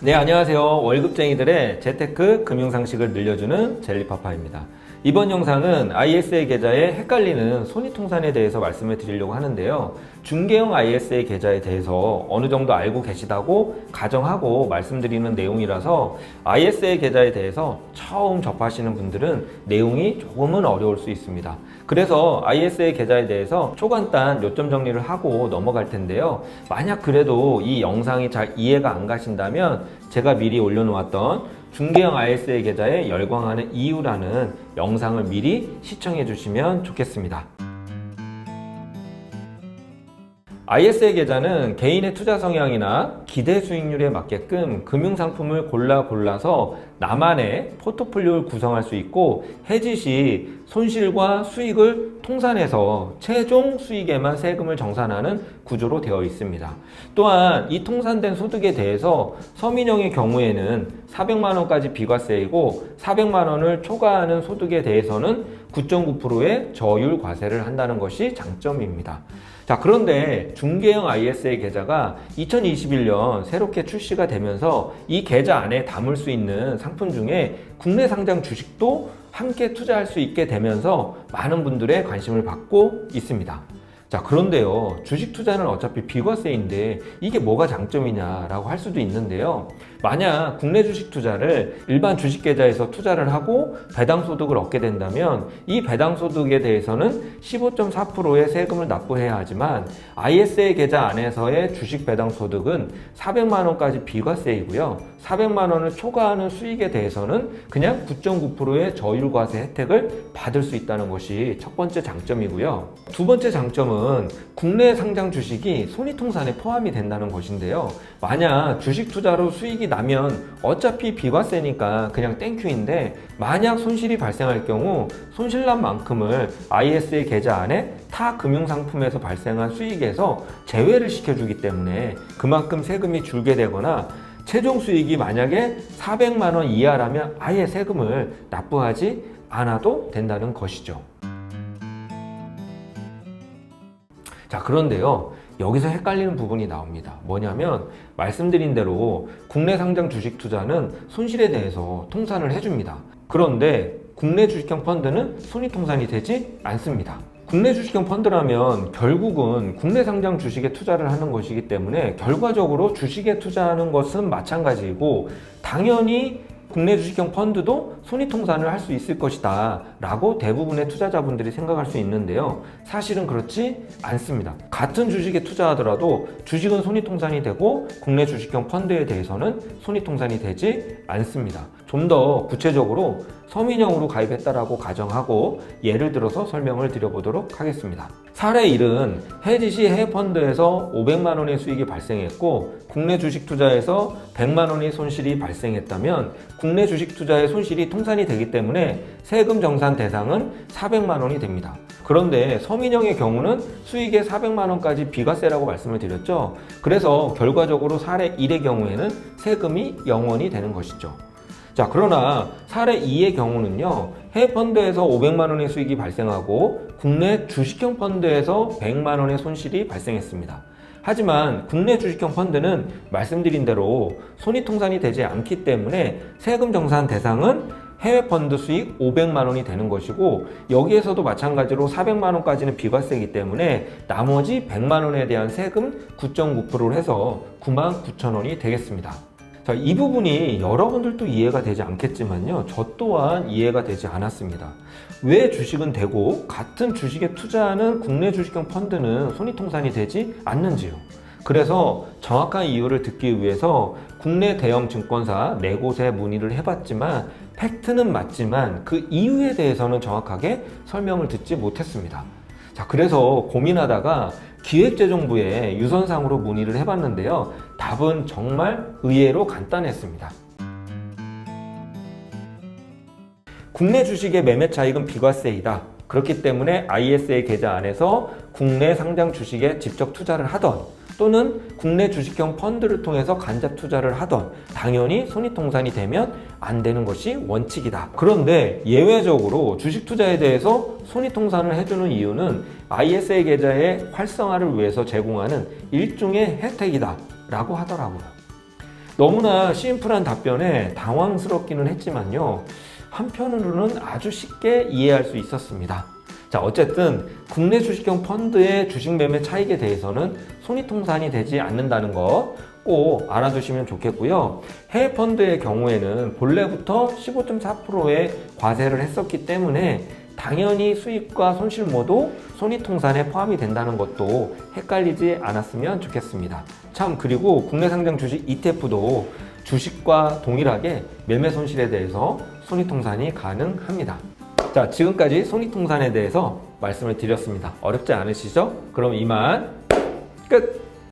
네, 안녕하세요. 월급쟁이들의 재테크 금융상식을 늘려주는 젤리파파입니다. 이번 영상은 ISA 계좌에 헷갈리는 손익통산에 대해서 말씀을 드리려고 하는데요. 중개형 ISA 계좌에 대해서 어느 정도 알고 계시다고 가정하고 말씀드리는 내용이라서 ISA 계좌에 대해서 처음 접하시는 분들은 내용이 조금은 어려울 수 있습니다. 그래서 ISA 계좌에 대해서 초간단 요점 정리를 하고 넘어갈 텐데요. 만약 그래도 이 영상이 잘 이해가 안 가신다면 제가 미리 올려놓았던 중개형 ISA 계좌에 열광하는 이유라는 영상을 미리 시청해 주시면 좋겠습니다. ISA 계좌는 개인의 투자 성향이나 기대 수익률에 맞게끔 금융상품을 골라서 나만의 포트폴리오를 구성할 수 있고, 해지 시 손실과 수익을 통산해서 최종 수익에만 세금을 정산하는 구조로 되어 있습니다. 또한 이 통산된 소득에 대해서 서민형의 경우에는 400만 원까지 비과세이고 400만 원을 초과하는 소득에 대해서는 9.9%의 저율 과세를 한다는 것이 장점입니다. 자, 그런데 중개형 ISA 계좌가 2021년 새롭게 출시가 되면서 이 계좌 안에 담을 수 있는 상품 중에 국내 상장 주식도 함께 투자할 수 있게 되면서 많은 분들의 관심을 받고 있습니다. 자, 그런데요, 주식 투자는 어차피 비과세인데 이게 뭐가 장점이냐라고 할 수도 있는데요. 만약 국내 주식 투자를 일반 주식 계좌에서 투자를 하고 배당 소득을 얻게 된다면 이 배당 소득에 대해서는 15.4%의 세금을 납부해야 하지만 ISA 계좌 안에서의 주식 배당 소득은 400만 원까지 비과세이고요. 400만 원을 초과하는 수익에 대해서는 그냥 9.9%의 저율과세 혜택을 받을 수 있다는 것이 첫 번째 장점이고요. 두 번째 장점은 국내 상장 주식이 손익통산에 포함이 된다는 것인데요. 만약 주식 투자로 수익이 나면 어차피 비과세니까 그냥 땡큐인데, 만약 손실이 발생할 경우 손실난 만큼을 ISA 계좌 안에 타 금융상품에서 발생한 수익에서 제외를 시켜주기 때문에 그만큼 세금이 줄게 되거나, 최종 수익이 만약에 400만 원 이하라면 아예 세금을 납부하지 않아도 된다는 것이죠. 자, 그런데요, 여기서 헷갈리는 부분이 나옵니다. 뭐냐면 말씀드린 대로 국내 상장 주식 투자는 손실에 대해서 통산을 해줍니다. 그런데 국내 주식형 펀드는 손익통산이 되지 않습니다. 국내 주식형 펀드라면 결국은 국내 상장 주식에 투자를 하는 것이기 때문에 결과적으로 주식에 투자하는 것은 마찬가지이고, 당연히 국내 주식형 펀드도 손익통산을 할 수 있을 것이다 라고 대부분의 투자자분들이 생각할 수 있는데요. 사실은 그렇지 않습니다. 같은 주식에 투자하더라도 주식은 손익통산이 되고 국내 주식형 펀드에 대해서는 손익통산이 되지 않습니다. 좀 더 구체적으로 서민형으로 가입했다라고 가정하고 예를 들어서 설명을 드려보도록 하겠습니다. 사례 1은 해지 시 해외 펀드에서 500만 원의 수익이 발생했고 국내 주식 투자에서 100만 원의 손실이 발생했다면 국내 주식 투자의 손실이 통산이 되기 때문에 세금 정산 대상은 400만 원이 됩니다. 그런데 서민형의 경우는 수익의 400만 원까지 비과세라고 말씀을 드렸죠. 그래서 결과적으로 사례 1의 경우에는 세금이 0원이 되는 것이죠. 자, 그러나 사례 2의 경우는요, 해외 펀드에서 500만 원의 수익이 발생하고 국내 주식형 펀드에서 100만 원의 손실이 발생했습니다. 하지만 국내 주식형 펀드는 말씀드린 대로 손익통산이 되지 않기 때문에 세금 정산 대상은 해외 펀드 수익 500만 원이 되는 것이고, 여기에서도 마찬가지로 400만 원까지는 비과세이기 때문에 나머지 100만 원에 대한 세금 9.9%를 해서 99,000원이 되겠습니다. 자, 이 부분이 여러분들도 이해가 되지 않겠지만요, 저 또한 이해가 되지 않았습니다. 왜 주식은 되고 같은 주식에 투자하는 국내 주식형 펀드는 손익통산이 되지 않는지요. 그래서 정확한 이유를 듣기 위해서 국내 대형 증권사 4곳에 문의를 해봤지만 팩트는 맞지만 그 이유에 대해서는 정확하게 설명을 듣지 못했습니다. 자, 그래서 고민하다가 기획재정부에 유선상으로 문의를 해봤는데요. 답은 정말 의외로 간단했습니다. 국내 주식의 매매 차익은 비과세이다. 그렇기 때문에 ISA 계좌 안에서 국내 상장 주식에 직접 투자를 하던 또는 국내 주식형 펀드를 통해서 간접 투자를 하던 당연히 손익통산이 되면 안 되는 것이 원칙이다. 그런데 예외적으로 주식 투자에 대해서 손익통산을 해주는 이유는 ISA 계좌의 활성화를 위해서 제공하는 일종의 혜택이다 라고 하더라고요. 너무나 심플한 답변에 당황스럽기는 했지만요. 한편으로는 아주 쉽게 이해할 수 있었습니다. 자, 어쨌든 국내 주식형 펀드의 주식 매매 차익에 대해서는 손익통산이 되지 않는다는 거 꼭 알아두시면 좋겠고요. 해외 펀드의 경우에는 본래부터 15.4%의 과세를 했었기 때문에 당연히 수익과 손실 모두 손익통산에 포함이 된다는 것도 헷갈리지 않았으면 좋겠습니다. 참, 그리고 국내 상장 주식 ETF도 주식과 동일하게 매매 손실에 대해서 손익통산이 가능합니다. 자, 지금까지 손익통산에 대해서 말씀을 드렸습니다. 어렵지 않으시죠? 그럼 이만 끝!